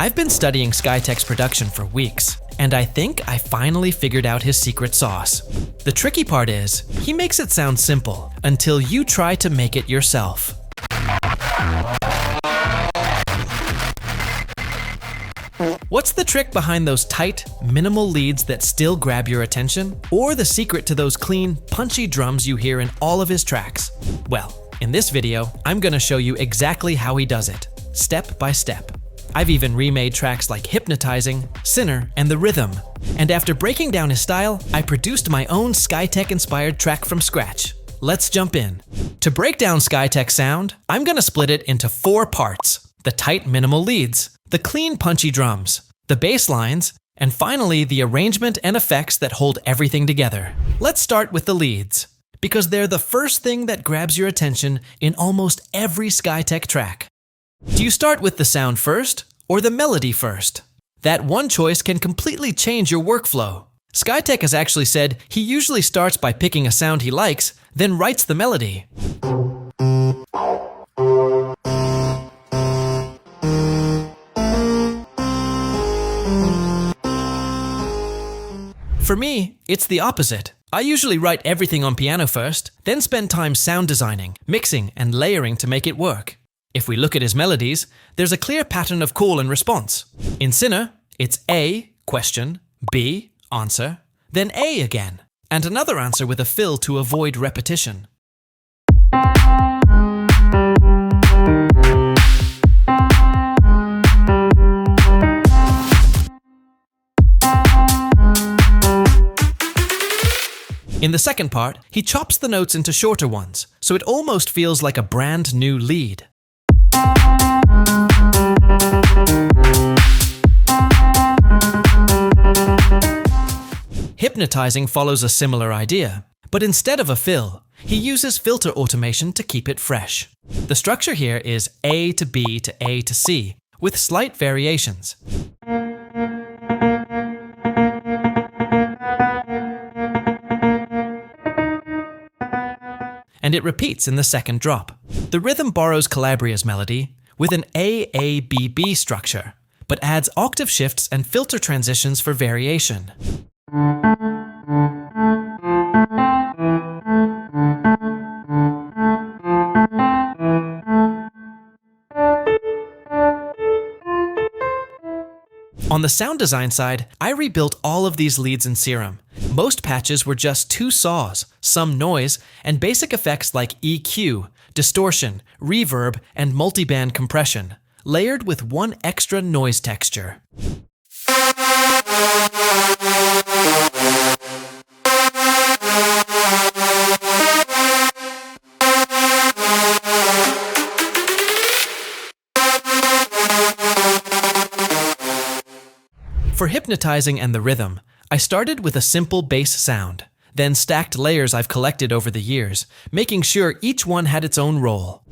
I've been studying Skytech's production for weeks, and I think I finally figured out his secret sauce. The tricky part is, he makes it sound simple until you try to make it yourself. What's the trick behind those tight, minimal leads that still grab your attention? Or the secret to those clean, punchy drums you hear in all of his tracks? Well, in this video, I'm gonna show you exactly how he does it, step by step. I've even remade tracks like Hypnotizing, Sinner, and The Rhythm. And after breaking down his style, I produced my own Skytech-inspired track from scratch. Let's jump in. To break down Skytech's sound, I'm gonna split it into 4 parts: the tight, minimal leads, the clean, punchy drums, the bass lines, and finally the arrangement and effects that hold everything together. Let's start with the leads, because they're the first thing that grabs your attention in almost every Skytech track. Do you start with the sound first, or the melody first? That one choice can completely change your workflow. Skytech has actually said he usually starts by picking a sound he likes, then writes the melody. For me, it's the opposite. I usually write everything on piano first, then spend time sound designing, mixing, and layering to make it work. If we look at his melodies, there's a clear pattern of call and response. In Sinner, it's A, question, B, answer, then A again, and another answer with a fill to avoid repetition. In the second part, he chops the notes into shorter ones, so it almost feels like a brand new lead. Hypnotizing follows a similar idea, but instead of a fill, he uses filter automation to keep it fresh. The structure here is A to B to A to C, with slight variations. And it repeats in the second drop. The rhythm borrows Calabria's melody with an A-A-B-B structure, but adds octave shifts and filter transitions for variation. On the sound design side, I rebuilt all of these leads in Serum. Most patches were just 2 saws, some noise, and basic effects like EQ, distortion, reverb, and multiband compression, layered with 1 extra noise texture. For Hypnotizing and The Rhythm, I started with a simple bass sound, then stacked layers I've collected over the years, making sure each one had its own role.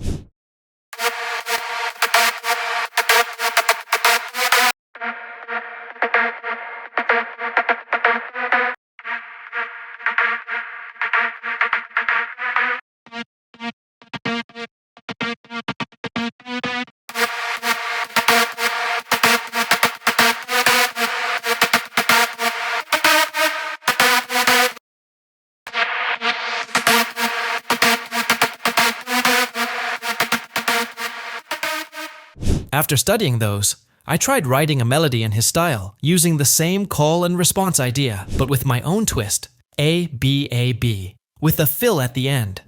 After studying those, I tried writing a melody in his style, using the same call and response idea, but with my own twist, A-B-A-B, with a fill at the end.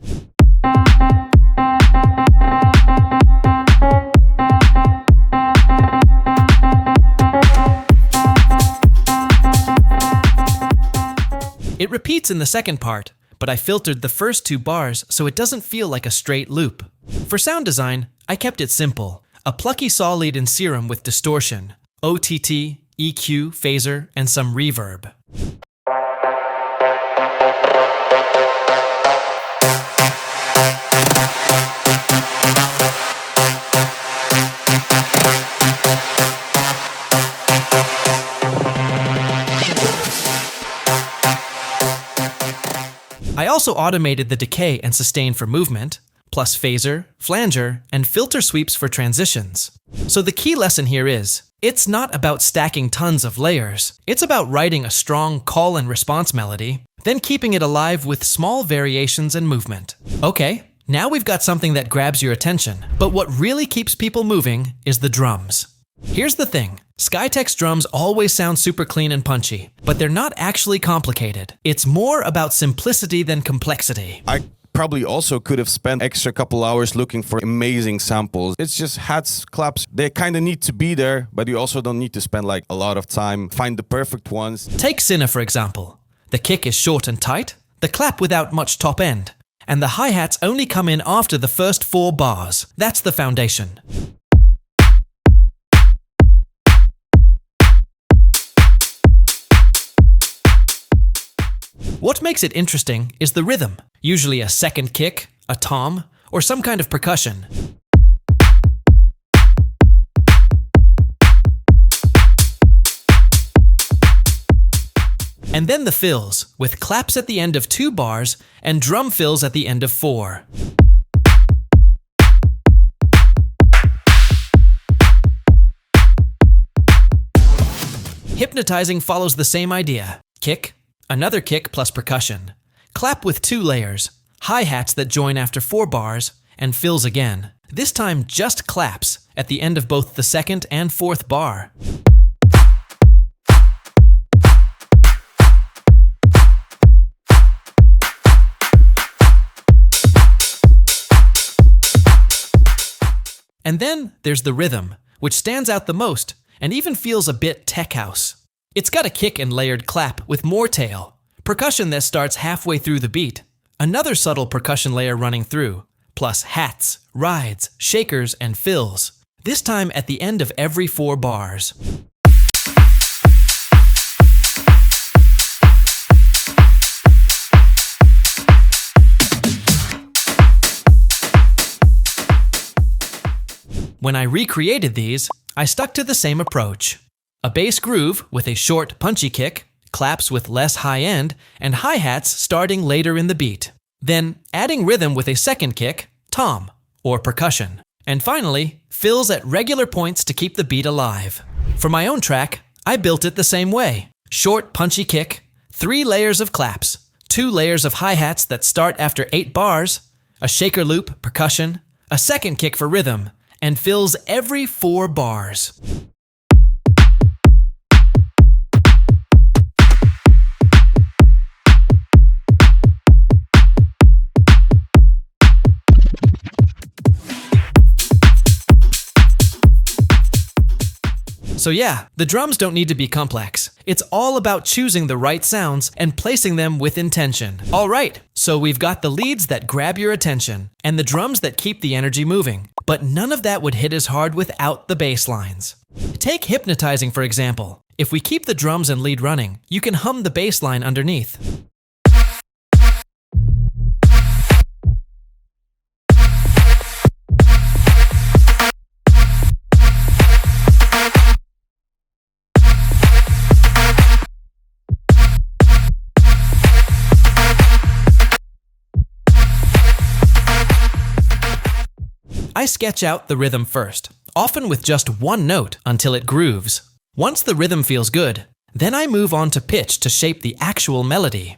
It repeats in the second part, but I filtered the first 2 bars so it doesn't feel like a straight loop. For sound design, I kept it simple. A plucky saw lead in Serum with distortion, OTT, EQ, phaser, and some reverb. I also automated the decay and sustain for movement, plus phaser, flanger, and filter sweeps for transitions. So the key lesson here is, It's not about stacking tons of layers. It's about writing a strong call and response melody, then keeping it alive with small variations and movement. Okay, now we've got something that grabs your attention, but what really keeps people moving is the drums. Here's the thing. Skytech's drums always sound super clean and punchy, but they're not actually complicated. It's more about simplicity than complexity. I probably also could have spent extra couple hours looking for amazing samples. It's just hats, claps, they kind of need to be there, but you also don't need to spend like a lot of time, find the perfect ones. Take Sinner for example. The kick is short and tight, the clap without much top end, and the hi-hats only come in after the first 4 bars. That's the foundation. What makes it interesting is the rhythm, usually a second kick, a tom, or some kind of percussion. And then the fills, with claps at the end of 2 bars and drum fills at the end of 4. Hypnotizing follows the same idea. Kick, another kick plus percussion. Clap with 2 layers, hi-hats that join after 4 bars, and fills again. This time just claps at the end of both the 2nd and 4th bar. And then there's the rhythm, which stands out the most and even feels a bit tech house. It's got a kick and layered clap with more tail, percussion that starts halfway through the beat, another subtle percussion layer running through, plus hats, rides, shakers, and fills, this time at the end of every 4 bars. When I recreated these, I stuck to the same approach. A bass groove with a short, punchy kick, claps with less high end, and hi-hats starting later in the beat. Then adding rhythm with a second kick, tom, or percussion. And finally, fills at regular points to keep the beat alive. For my own track, I built it the same way. Short, punchy kick, 3 layers of claps, 2 layers of hi-hats that start after 8 bars, a shaker loop, percussion, a second kick for rhythm, and fills every 4 bars. So yeah, the drums don't need to be complex. It's all about choosing the right sounds and placing them with intention. Alright, so we've got the leads that grab your attention and the drums that keep the energy moving. But none of that would hit as hard without the bass lines. Take hypnotizing for example. If we keep the drums and lead running, you can hum the bass line underneath. I sketch out the rhythm first, often with just 1 note until it grooves. Once the rhythm feels good, then I move on to pitch to shape the actual melody.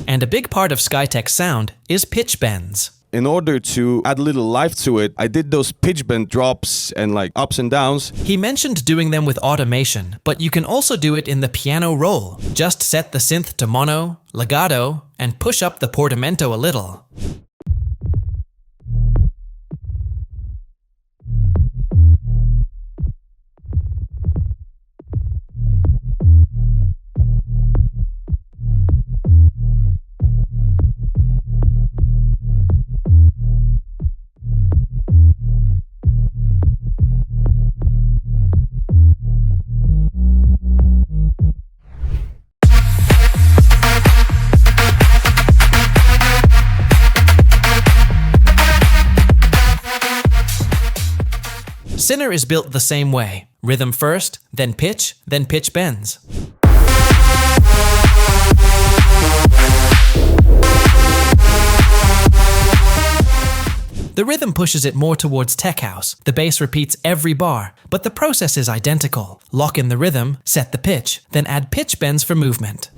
And a big part of Skytech's sound is pitch bends. In order to add a little life to it, I did those pitch bend drops and like ups and downs. He mentioned doing them with automation, but you can also do it in the piano roll. Just set the synth to mono, legato, and push up the portamento a little. Sinner is built the same way. Rhythm first, then pitch bends. The rhythm pushes it more towards tech house. The bass repeats every bar, but the process is identical. Lock in the rhythm, set the pitch, then add pitch bends for movement.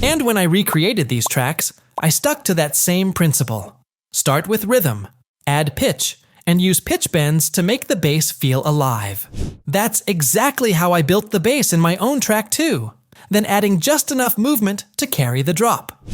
And when I recreated these tracks, I stuck to that same principle. Start with rhythm, add pitch, and use pitch bends to make the bass feel alive. That's exactly how I built the bass in my own track too. Then adding just enough movement to carry the drop.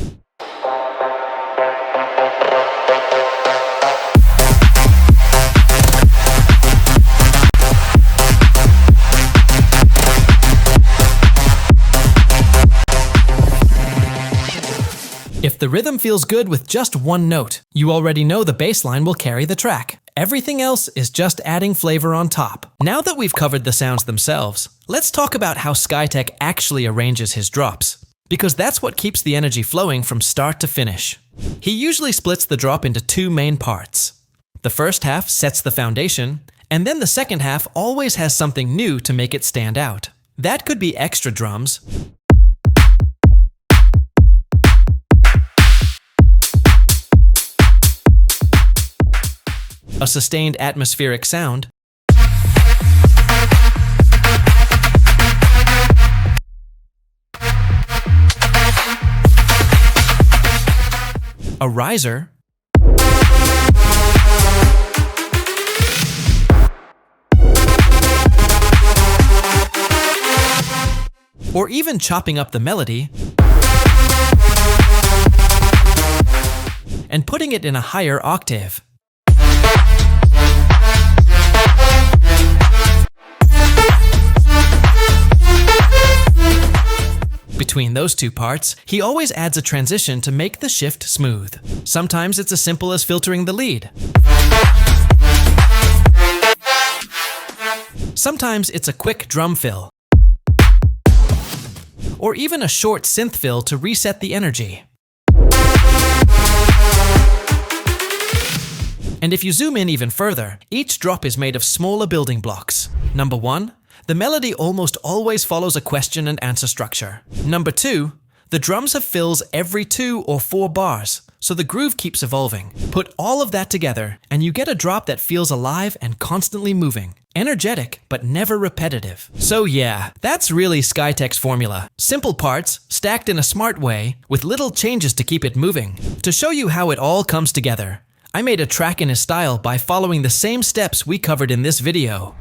If the rhythm feels good with just one note, you already know the bass line will carry the track. Everything else is just adding flavor on top. Now that we've covered the sounds themselves, let's talk about how Skytech actually arranges his drops, because that's what keeps the energy flowing from start to finish. He usually splits the drop into two main parts. The first half sets the foundation, and then the second half always has something new to make it stand out. That could be extra drums, a sustained atmospheric sound, a riser, or even chopping up the melody and putting it in a higher octave. Between those two parts, he always adds a transition to make the shift smooth. Sometimes it's as simple as filtering the lead. Sometimes it's a quick drum fill, or even a short synth fill to reset the energy. And if you zoom in even further, each drop is made of smaller building blocks. Number 1, the melody almost always follows a question and answer structure. Number 2, the drums have fills every 2 or 4 bars, so the groove keeps evolving. Put all of that together, and you get a drop that feels alive and constantly moving. Energetic, but never repetitive. So yeah, that's really Skytech's formula. Simple parts, stacked in a smart way, with little changes to keep it moving. To show you how it all comes together, I made a track in his style by following the same steps we covered in this video.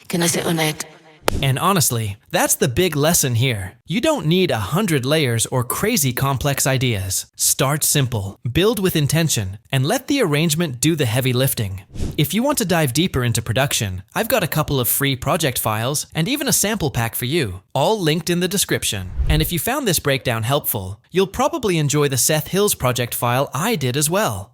Can I sit on it? And honestly, that's the big lesson here. You don't need 100 layers or crazy complex ideas. Start simple, build with intention, and let the arrangement do the heavy lifting. If you want to dive deeper into production, I've got a couple of free project files and even a sample pack for you, all linked in the description. And if you found this breakdown helpful, you'll probably enjoy the Seth Hills project file I did as well.